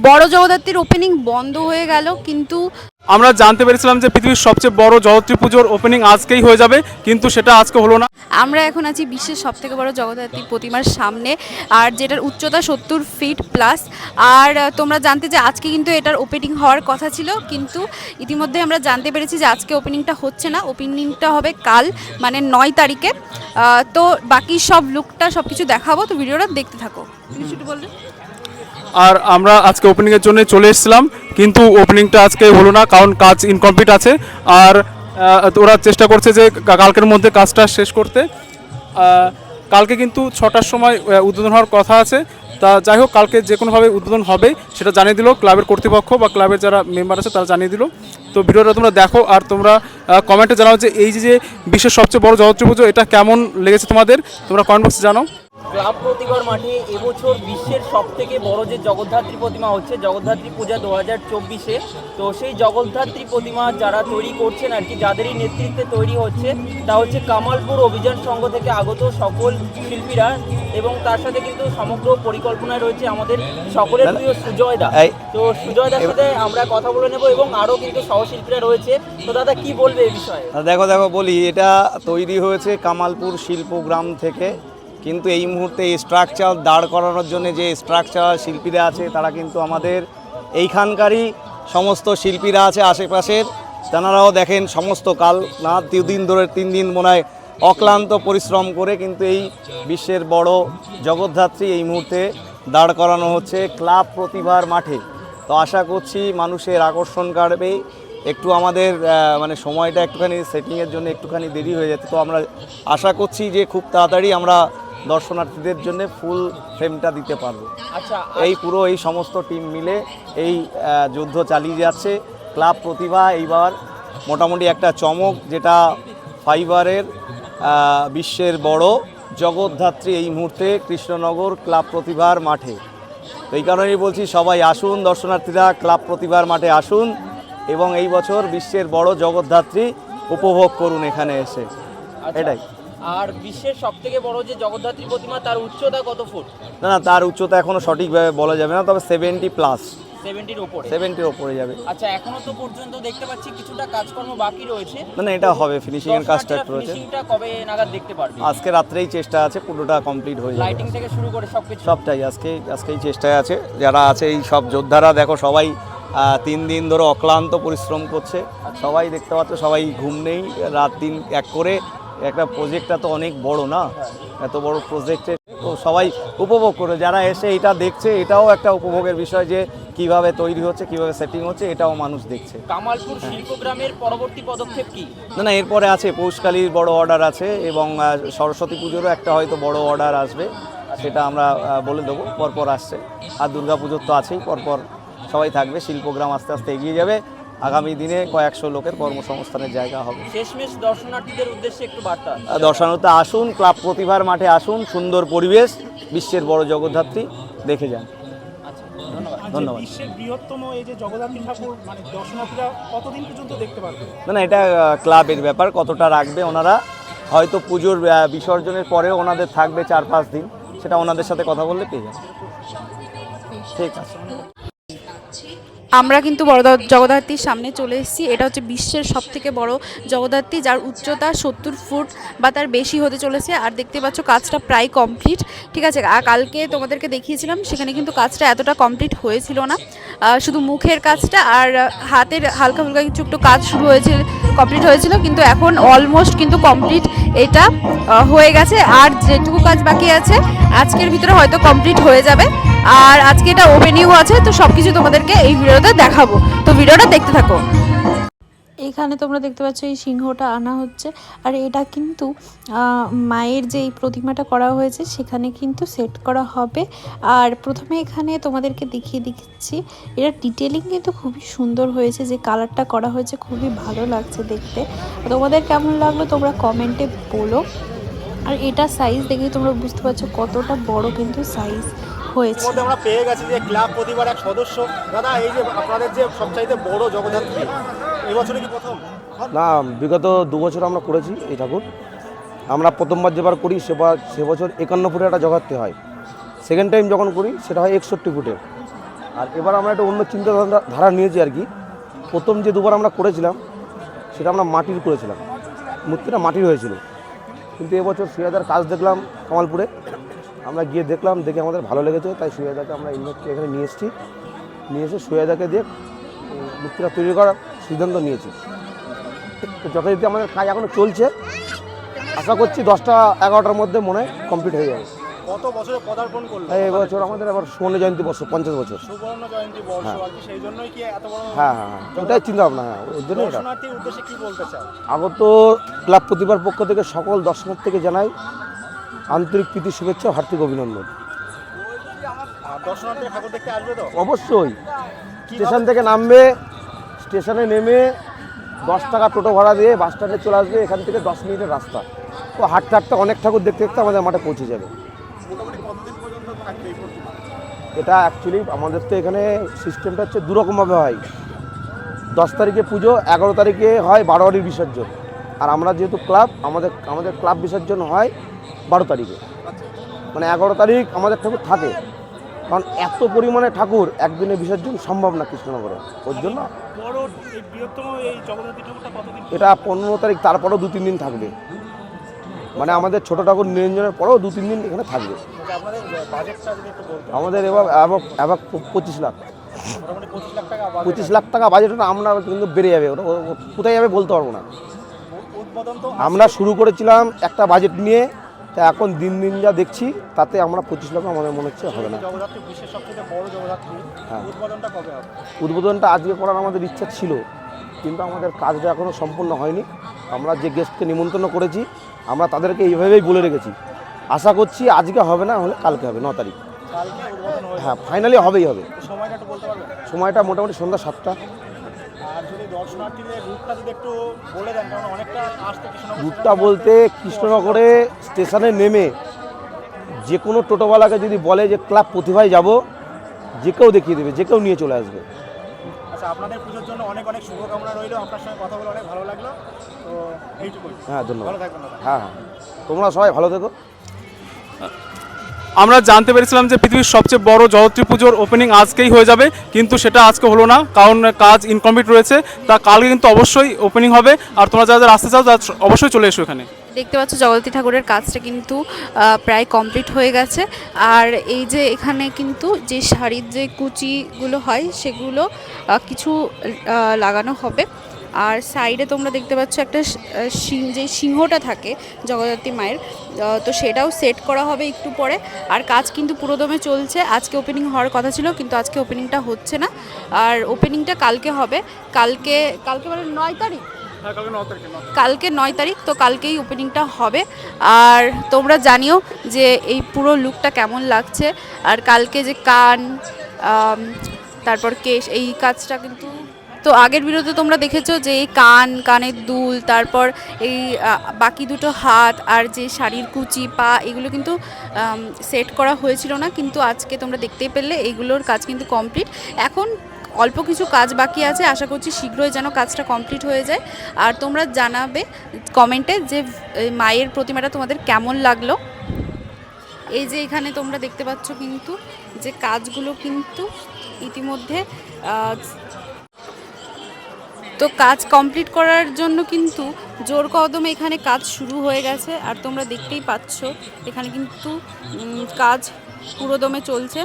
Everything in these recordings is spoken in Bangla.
বড় জগদ্ধাত্রীর ওপেনিং বন্ধ হয়ে গেল, কিন্তু আমরা জানতে পেরেছিলাম যে পৃথিবীর সবচেয়ে বড় জগদ্ধাত্রী পুজোর ওপেনিং আজকেই হয়ে যাবে, কিন্তু সেটা আজকে হলো না। আমরা এখন আছি বিশ্বের সবথেকে বড় জগদ্ধাত্রী প্রতিমার সামনে, আর যেটার উচ্চতা 70 ফিট প্লাস। আর তোমরা জানতে যে আজকে কিন্তু এটার ওপেনিং হওয়ার কথা ছিল, কিন্তু ইতিমধ্যে আমরা জানতে পেরেছি যে আজকে ওপেনিংটা হচ্ছে না, ওপেনিংটা হবে কাল, মানে 9 তারিখে। তো বাকি সব লুকটা সব কিছু দেখাবো, তো ভিডিওটা দেখতে থাকো। তুমি শুধু বললে আর আমরা আজকে ওপেনিংয়ের জন্য চলে এসেছিলাম, কিন্তু ওপেনিংটা আজকে হলো না, কারণ কাজ ইনকমপ্লিট আছে। আর ওরা চেষ্টা করছে যে কালকের মধ্যে কাজটা শেষ করতে। কালকে কিন্তু 6টার সময় উদ্বোধন হওয়ার কথা আছে। তা যাই হোক, কালকে যে কোনোভাবে উদ্বোধন হবে সেটা জানিয়ে দিল ক্লাবের কর্তৃপক্ষ বা ক্লাবের যারা মেম্বার আছে তারা জানিয়ে দিল। তো ভিডিওটা তোমরা দেখো, আর তোমরা কমেন্টে জানাও যে এই যে বিশ্বের সবচেয়ে বড় জগদ্ধাত্রী পুজো এটা কেমন লেগেছে তোমাদের, তোমরা কমেন্ট বক্সে জানাও। ক্লাব প্রতিভার মাঠে এবছর বিশ্বের সবথেকে বড় যে জগদ্ধাত্রী প্রতিমা হচ্ছে জগদ্ধাত্রী পূজা 2024-এ। তো সেই জগদ্ধাত্রী প্রতিমা যারা তৈরি করছেন আর কি, যাদেরই নেতৃত্বে তৈরি হচ্ছে, তা হচ্ছে কামালপুর অভিযান সংঘ থেকে আগত সকল শিল্পীরা, এবং তার সাথে কিন্তু সমগ্র পরিকল্পনায় রয়েছে আমাদের সকলের প্রিয় সুজয় দা। তো সুজয় দার সাথে আমরা কথা বলে নেব, এবং আরও কিন্তু সহশিল্পীরা রয়েছে। তো দাদা কি বলবে এই বিষয়ে? দেখো বলি, এটা তৈরি হয়েছে কামালপুর শিল্পগ্রাম থেকে, কিন্তু এই মুহূর্তে স্ট্রাকচার দাঁড় করানোর জন্য যে স্ট্রাকচার শিল্পীরা আছে তারা কিন্তু আমাদের এইখানকারই সমস্ত শিল্পীরা আছে আশেপাশের, তেনারাও দেখেন সমস্ত কাল না 3 দিন মনে হয় অক্লান্ত পরিশ্রম করে কিন্তু এই বিশ্বের বড় জগদ্ধাত্রী এই মুহূর্তে দাঁড় করানো হচ্ছে ক্লাব প্রতিভার মাঠে। তো আশা করছি মানুষের আকর্ষণ কাটবে। একটু আমাদের মানে সময়টা একটুখানি সেটিংয়ের জন্য একটুখানি দেরি হয়ে যাচ্ছে, তো আমরা আশা করছি যে খুব তাড়াতাড়ি আমরা দর্শনার্থীদের জন্য ফুল ফ্রেমটা দিতে পারবো। আচ্ছা, এই পুরো এই সমস্ত টিম মিলে এই যুদ্ধ চালিয়ে যাচ্ছে। ক্লাব প্রতিভা এইবার মোটামুটি একটা চমক, যেটা ফাইবারের বিশ্বের বড় জগদ্ধাত্রী এই মুহূর্তে কৃষ্ণনগর ক্লাব প্রতিভার মাঠে। তো এই কারণেই বলছি সবাই আসুন, দর্শনার্থীরা ক্লাব প্রতিভার মাঠে আসুন এবং এই বছর বিশ্বের বড় জগদ্ধাত্রী উপভোগ করুন এখানে এসে। এটাই। আর বিশ্বের সবথেকে বড় যে জগদ্ধাত্রী প্রতিমা, তার উচ্চতা কত ফুট? না, তার উচ্চতা এখনো সঠিকভাবে বলা যাবে না, তবে 70+। 70-র উপরে? 70-র উপরে যাবে। আচ্ছা, এখনো তো পর্যন্ত দেখতে পাচ্ছি কিছুটা কাজকর্ম বাকি রয়েছে। না, এটা হবে, ফিনিশিং এর কাজটা রয়েছে। ফিনিশিংটা কবে নাগাদ দেখতে পারবে? আজকে রাত্রেই চেষ্টা আছে পুরোটা কমপ্লিট হয়ে যাবে। লাইটিং থেকে শুরু করে সবকিছু সবটাই আজকেই চেষ্টায় আছে। যারা আছে এই সব যোদ্ধারা দেখো, সবাই 3 দিন ধরে অক্লান্ত পরিশ্রম করছে। সবাই দেখতে পাচ্ছ, সবাই ঘুম নেই, রাত দিন এক করে। একটা প্রজেক্টটা তো অনেক বড় না, এত বড় প্রজেক্টে তো সবাই উপভোগ করে, যারা এসে এটা দেখছে এটাও একটা উপভোগের বিষয় যে কিভাবে তৈরি হচ্ছে, কিভাবে সেটিং হচ্ছে, এটাও মানুষ দেখছে। কামালপুর শিল্পগ্রামের পরবর্তী পদক্ষেপ কি? না, এরপরে আছে পৌষকালীর বড় অর্ডার আছে, এবং সরস্বতী পুজোরও একটা হয়তো বড় অর্ডার আসবে, সেটা আমরা বলে দেবো, পরপর আসছে। আর দুর্গা পুজোর তো আছেই, পরপর সবাই থাকবে। শিল্পগ্রাম আস্তে আস্তে এগিয়ে যাবে, আগামী দিনে কয়েকশো লোকের কর্মসংস্থানের জায়গা হবে। শেষমেশ দর্শনার্থীদের উদ্দেশ্যে একটু বার্তা। দর্শনার্থী আসুন, ক্লাব প্রতিভার মাঠে আসুন, সুন্দর পরিবেশ, বিশ্বের বড় জগদ্ধাত্রী দেখে যান। ধন্যবাদ। বিশ্বের বৃহত্তম এই যে জগদ্ধাত্রী ঠাকুর, মানে দর্শনার্থীরা কতদিন পর্যন্ত দেখতে পারবে? না, এটা ক্লাবের ব্যাপার, কতটা রাখবে ওনারা। হয়তো পুজোর বিসর্জনের পরেও ওনাদের থাকবে 4-5 দিন, সেটা ওনাদের সাথে কথা বললে পেয়ে যাবে। ঠিক আছে। আমরা কিন্তু বড় জগদ্ধাত্রীর সামনে চলে এসেছি। এটা হচ্ছে বিশ্বের সবথেকে বড় জগদ্ধাত্রী, যার উচ্চতা 70 ফুট বা তার বেশি হতে চলেছে। আর দেখতে পাচ্ছ কাজটা প্রায় কমপ্লিট, ঠিক আছে। আর কালকে তোমাদেরকে দেখিয়েছিলাম, সেখানে কিন্তু কাজটা এতটা কমপ্লিট হয়েছিল না, শুধু মুখের কাজটা আর হাতের হালকা ফুলকা কিছু একটু কাজ শুরু হয়েছে, কমপ্লিট হয়েছিল, কিন্তু এখন অলমোস্ট কিন্তু কমপ্লিট এটা হয়ে গেছে। আর যেটুকু কাজ বাকি আছে আজকের ভিতরে হয়তো কমপ্লিট হয়ে যাবে। আর আজকে এটা ওপেনিংও আছে, তো সব কিছু তোমাদেরকে এই ভিডিওতে দেখাবো, তো ভিডিওটা দেখতে থাকো। এখানে তোমরা দেখতে পাচ্ছ এই সিংহটা আনা হচ্ছে, আর এটা কিন্তু মায়ের যে এই প্রতিমাটা করা হয়েছে সেখানে কিন্তু সেট করা হবে। আর প্রথমে এখানে তোমাদেরকে দেখিয়ে দিচ্ছি, এটা ডিটেলিং কিন্তু খুবই সুন্দর হয়েছে, যে কালারটা করা হয়েছে খুবই ভালো লাগছে দেখতে। তোমাদের কেমন লাগলো তোমরা কমেন্টে বলো। আর এটা সাইজ দেখে তোমরা বুঝতে পারছো কতটা বড় কিন্তু সাইজ হয়েছে। আমরা পেয়ে গেছি যে ক্লাব প্রতিভার এক সদস্য। দাদা, এই যে আপনাদের যে সবচাইতে বড় জগদ্ধাত্রী, এবছরে কি প্রথম? না, বিগত 2 বছর আমরা করেছি এই ঠাকুর। আমরা প্রথমবার যেবার করি সে বছর 51 ফুটের একটা জগদ্ধাত্রী হয়। সেকেন্ড টাইম যখন করি সেটা হয় 61 ফুটের। আর এবার আমরা একটা অন্য চিন্তাধারা নিয়েছি আর কি। প্রথম যে দুবার আমরা করেছিলাম সেটা আমরা মাটির করেছিলাম, মূর্তিটা মাটির হয়েছিল। কিন্তু এবছর সুয়াদার কাজ দেখলাম কামালপুরে, আমরা গিয়ে দেখলাম, দেখে আমাদের ভালো লেগেছে, তাই সুয়াদাকে আমরা ইনভাইটকে এখানে নিয়ে এসেছি। নিয়ে এসে সুয়াদাকে দিয়ে মূর্তিটা তৈরি করার সিদ্ধান্ত নিয়েছি। তো যথারীতি আমাদের কাজ এখনও চলছে, আশা করছি 10টা-11টার মধ্যে মনে হয় কমপ্লিট হয়ে যাবে। কত বছরে পদার্পণ করলো? এই বছর আমাদের আবার সুবর্ণ জয়ন্তী বর্ষ, 50 বছর। সুবর্ণ জয়ন্তী বর্ষ আর কি, সেই জন্যই কি এত বড়? হ্যাঁ হ্যাঁ হ্যাঁ, ওটাই চিন্তা ভাবনা। হ্যাঁ, ওই জন্য এটা দর্শনার্থীর উদ্দেশ্যে কি বলতে চাও? আগত ক্লাব প্রতিভার পক্ষ থেকে সকল দর্শনার্থীকে জানাই আন্তরিক প্রীতি, শুভেচ্ছা, হার্দিক অভিনন্দন। আর দর্শনার্থীরা ঠাকুর দেখতে আসবে তো? অবশ্যই স্টেশন থেকে নামবে, স্টেশনে নেমে 10 টাকা টোটো ভাড়া দিয়ে বাস স্ট্যান্ডে চলে আসবে। এখান থেকে 10 মিনিটের রাস্তা। তো হাঁটতে হাঁটতে অনেক ঠাকুর দেখতে দেখতে আমাদের মাঠে পৌঁছে যাবে। মোটামুটি কতদিন পর্যন্ত থাকবে এই প্রতিমা? এটা অ্যাকচুয়ালি আমাদের তো এখানে সিস্টেমটা হচ্ছে দুরকমভাবে হয়। 10 তারিখে পুজো, 11 তারিখে হয় বারোয়ারির বিসর্জন। আর আমরা যেহেতু ক্লাব, আমাদের ক্লাব বিসর্জন হয় 12 তারিখে। মানে 11 তারিখ আমাদের ঠাকুর থাকে, কারণ এত পরিমাণে ঠাকুর একদিনে বিসর্জন সম্ভব না কৃষ্ণনগরে। ওর জন্য বড় এই বৃহত্তম এই জগন্নাথ ঠাকুরটা কতদিন? এটা 15 তারিখ, তারপরেও 2-3 দিন থাকবে। মানে আমাদের ছোটো ঠাকুর নিরঞ্জনের পরেও 2-3 দিন এখানে থাকবে। আপনাদের বাজেটটা যদি একটু বলতেন। আমাদের এবার 25 লাখ, মোটামুটি 25 লাখ টাকা বাজেট। 25 লাখ টাকা বাজেট। আমরা কিন্তু বেড়ে যাবে, ওটা কোথায় যাবে বলতে পারবো না। উদ্বোধন তো আমরা শুরু করেছিলাম একটা বাজেট নিয়ে, তা এখন দিন দিন যা দেখছি তাতে আমরা 25 লাখ আমাদের মনে হচ্ছে হবে না। জগদ্ধাত্রী বিশ্বের সবথেকে বড় জগদ্ধাত্রী, হ্যাঁ। উদ্বোধনটা কবে হবে? উদ্বোধনটা আজকে করার আমাদের ইচ্ছা ছিল, কিন্তু আমাদের কাজটা এখনও সম্পূর্ণ হয়নি। আমরা যে গেস্টকে নিমন্ত্রণ করেছি আমরা তাদেরকে এইভাবেই বলে রেখেছি। আশা করছি আজকে হবে না, হলে কালকে হবে, 9 তারিখ। কালকে উদ্বোধন হয়ে হ্যাঁ, ফাইনালি হবেই হবে। যাবে। সময়টা একটু বলতে পারবেন? সময়টা মোটামুটি সন্ধ্যা 7টা। আর যদি দর্শনার্থীদের রুটটা যদি একটু বলে দেন, কারণ অনেকটা আসতে কৃষ্ণনগর। রুটটা বলতে কৃষ্ণনগরে স্টেশনে নেমে যে কোনো টোটোওয়ালাকে যদি বলে যে ক্লাব প্রতিভায় যাব, যে কেউ দেখিয়ে দেবে, যে কেউ নিয়ে চলে আসবে। আচ্ছা, আপনাদের পুজোর জন্য অনেক অনেক শুভকামনা রইল। আপনার সঙ্গে কথা বলে অনেক ভালো লাগলো। তো এইটুকুই। হ্যাঁ, ধন্যবাদ। ভালো থাকবেন দাদা। হ্যাঁ হ্যাঁ, তোমরা সবাই ভালো থেকো। আমরা জানতে পেরেছিলাম যে পৃথিবীর সবচেয়ে বড় জগদ্ধাত্রী পুজোর ওপেনিং আজকেই হয়ে যাবে, কিন্তু সেটা আজকে হলো না, কারণ কাজ ইনকমপ্লিট রয়েছে। তা কালকে কিন্তু অবশ্যই ওপেনিং হবে। আর তোমরা যারা যারা আসতে চাও তারা অবশ্যই চলে এসো এখানে। দেখতে পাচ্ছ জগদ্ধাত্রী ঠাকুরের কাজটা কিন্তু প্রায় কমপ্লিট হয়ে গেছে। আর এই যে এখানে কিন্তু যে শাড়ির যে কুচিগুলো হয় সেগুলো কিছু লাগানো হবে। আর সাইডে তোমরা দেখতে পাচ্ছ একটা যে সিংহটা থাকে জগদ্ধাত্রী মায়ের, তো সেটাও সেট করা হবে একটু পরে। আর কাজ কিন্তু পুরোদমে চলছে। আজকে ওপেনিং হওয়ার কথা ছিল, কিন্তু আজকে ওপেনিংটা হচ্ছে না। আর ওপেনিংটা কালকে হবে। কালকে মানে 9 তারিখ, কালকে 9 তারিখ, তো কালকেই ওপেনিংটা হবে। আর তোমরা জানিও যে এই পুরো লুকটা কেমন লাগছে। আর কালকে যে কান, তারপর কেশ, এই কাজটা কিন্তু তো আগের ভিডিওতে তোমরা দেখেছো যে এই কানের দুল, তারপর এই বাকি দুটো হাত আর যে শাড়ির কুচি, পা, এগুলো কিন্তু সেট করা হয়েছিল না, কিন্তু আজকে তোমরা দেখতেই পেলে এইগুলোর কাজ কিন্তু কমপ্লিট। এখন অল্প কিছু কাজ বাকি আছে, আশা করছি শীঘ্রই যেন কাজটা কমপ্লিট হয়ে যায়। আর তোমরা জানাবে কমেন্টে যে মায়ের প্রতিমাটা তোমাদের কেমন লাগলো। এই যে এখানে তোমরা দেখতে পাচ্ছ কিন্তু যে কাজগুলো কিন্তু ইতিমধ্যে তো কাজ কমপ্লিট করার জন্য কিন্তু জোর কদমে এখানে কাজ শুরু হয়ে গেছে। আর তোমরা দেখতেই পাচ্ছ এখানে কিন্তু কাজ পুরোদমে চলছে।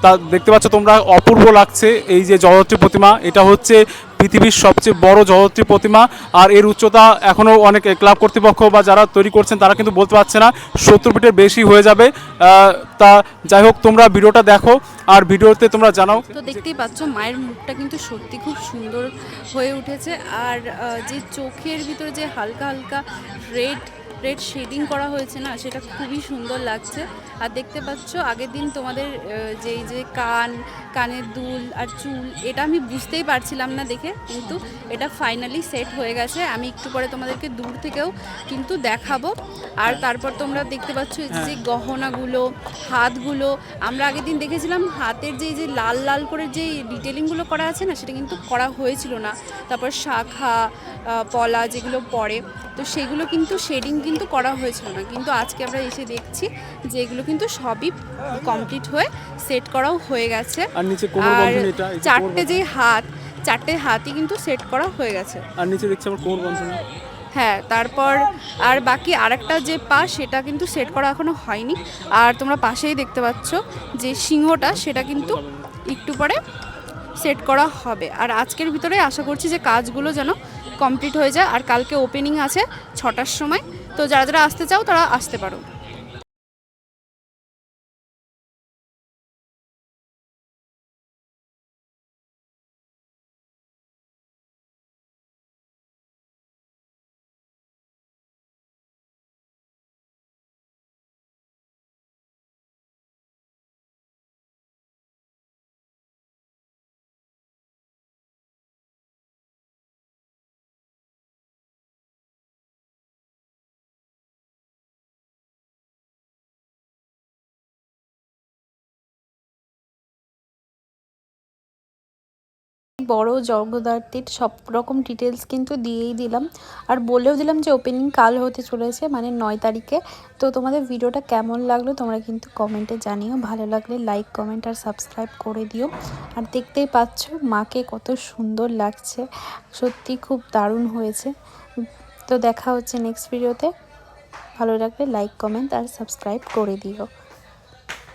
তা দেখতে পাচ্ছ তোমরা, অপূর্ব লাগছে এই যে জগদ্ধাত্রী প্রতিমা। এটা হচ্ছে পৃথিবীর সবচেয়ে বড় জগদ্ধাত্রী প্রতিমা। আর এর উচ্চতা এখনও অনেক ক্লাব কর্তৃপক্ষ বা যারা তৈরি করছেন তারা কিন্তু বলতে পারছে না, 70 ফিটের বেশি হয়ে যাবে। তা যাই হোক, তোমরা ভিডিওটা দেখো আর ভিডিওতে তোমরা জানাও। তো দেখতেই পাচ্ছ মায়ের মুখটা কিন্তু সত্যি খুব সুন্দর হয়ে উঠেছে। আর যে চোখের ভিতরে যে হালকা হালকা রেড শেডিং করা হয়েছে না, সেটা খুবই সুন্দর লাগছে। আর দেখতে পাচ্ছ আগের দিন তোমাদের যেই যে কানের দুল আর চুল, এটা আমি বুঝতেই পারছিলাম না দেখে, কিন্তু এটা ফাইনালি সেট হয়ে গেছে। আমি একটু পরে তোমাদেরকে দূর থেকেও কিন্তু দেখাবো। আর তারপর তোমরা দেখতে পাচ্ছ যে গহনাগুলো, হাতগুলো, আমরা আগের দিন দেখেছিলাম হাতের যে লাল লাল করে যে ডিটেলিংগুলো করা আছে না, সেটা কিন্তু করা হয়েছিল না। তারপর শাখা পলা যেগুলো পরে, তো সেগুলো কিন্তু শেডিং কিন্তু করা হয়েছিল না, কিন্তু আজকে আমরা এসে দেখছি যে এগুলো কিন্তু সবই কমপ্লিট হয়ে সেট করাও হয়ে গেছে। আর নিচে কোমর আর বন্ধনী, এটা এই যে কোমর চারটে যে চারটে হাতই কিন্তু সেট করা হয়ে গেছে। আর নিচে দেখছি আমার কোমর বন্ধনী। হ্যাঁ, তারপর আর বাকি আরেকটা যে পা সেটা কিন্তু সেট করা এখনো হয়নি। আর তোমরা পাশেই দেখতে পাচ্ছ যে সিংহটা, সেটা কিন্তু একটু পরে সেট করা হবে। আর আজকের ভিতরে আশা করছি যে কাজগুলো যেন কমপ্লিট হয়ে যায়। আর কালকে ওপেনিং আছে 6টার সময়, তো যারা যারা আসতে চাও তারা আসতে পারো। বড় জগদ্ধাত্রীর সব রকম ডিটেলস কিন্তু দিয়েই দিলাম, আর বলেও দিলাম যে ওপেনিং কাল হতে চলেছে, মানে 9 তারিখে। তো তোমাদের ভিডিওটা কেমন লাগলো তোমরা কিন্তু কমেন্টে জানিও, ভালো লাগলে লাইক কমেন্ট আর সাবস্ক্রাইব করে দিও। আর দেখতেই পাচ্ছ মাকে কত সুন্দর লাগছে, সত্যি খুব দারুণ হয়েছে। তো দেখা হচ্ছে নেক্সট ভিডিওতে, ভালো লাগলে লাইক কমেন্ট আর সাবস্ক্রাইব করে দিও।